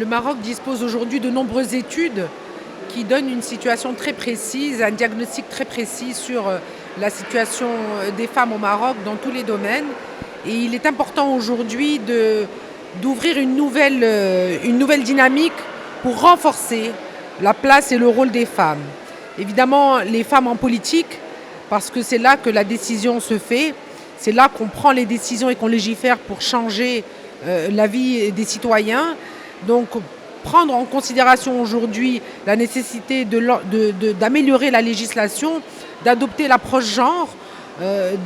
Le Maroc dispose aujourd'hui de nombreuses études qui donnent une situation très précise, un diagnostic très précis sur la situation des femmes au Maroc dans tous les domaines. Et il est important aujourd'hui d'ouvrir une nouvelle dynamique pour renforcer la place et le rôle des femmes. Évidemment, les femmes en politique, parce que c'est là que la décision se fait, c'est là qu'on prend les décisions et qu'on légifère pour changer la vie des citoyens. Donc, prendre en considération aujourd'hui la nécessité d'améliorer la législation, d'adopter l'approche genre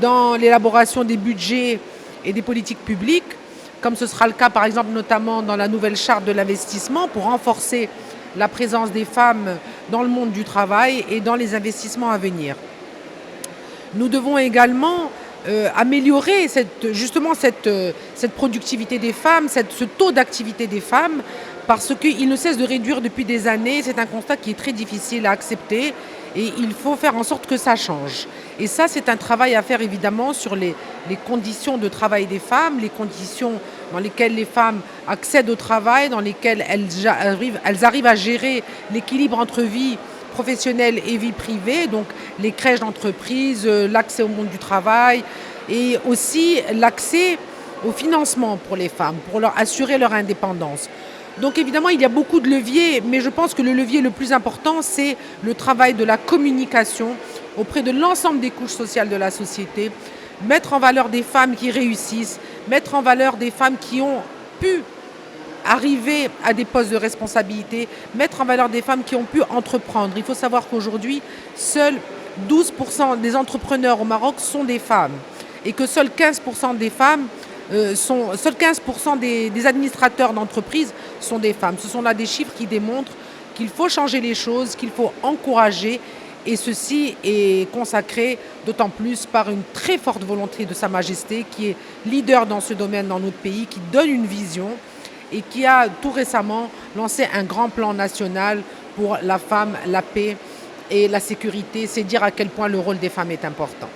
dans l'élaboration des budgets et des politiques publiques, comme ce sera le cas par exemple notamment dans la nouvelle charte de l'investissement pour renforcer la présence des femmes dans le monde du travail et dans les investissements à venir. Nous devons également améliorer cette productivité des femmes, ce taux d'activité des femmes, parce qu'il ne cesse de réduire depuis des années. C'est un constat qui est très difficile à accepter et il faut faire en sorte que ça change. Et ça, c'est un travail à faire évidemment sur les conditions de travail des femmes, les conditions dans lesquelles les femmes accèdent au travail, dans lesquelles elles arrivent à gérer l'équilibre entre vie professionnelle et vie privée, donc les crèches d'entreprise, l'accès au monde du travail et aussi l'accès au financement pour les femmes, pour leur assurer leur indépendance. Donc évidemment, il y a beaucoup de leviers, mais je pense que le levier le plus important, c'est le travail de la communication auprès de l'ensemble des couches sociales de la société, mettre en valeur des femmes qui réussissent, mettre en valeur des femmes qui ont pu arriver à des postes de responsabilité, mettre en valeur des femmes qui ont pu entreprendre. Il faut savoir qu'aujourd'hui, seuls 12% des entrepreneurs au Maroc sont des femmes et que seuls 15% des femmes seuls 15% des administrateurs d'entreprises sont des femmes. Ce sont là des chiffres qui démontrent qu'il faut changer les choses, qu'il faut encourager et ceci est consacré d'autant plus par une très forte volonté de Sa Majesté qui est leader dans ce domaine dans notre pays, qui donne une vision et qui a tout récemment lancé un grand plan national pour la femme, la paix et la sécurité. C'est dire à quel point le rôle des femmes est important.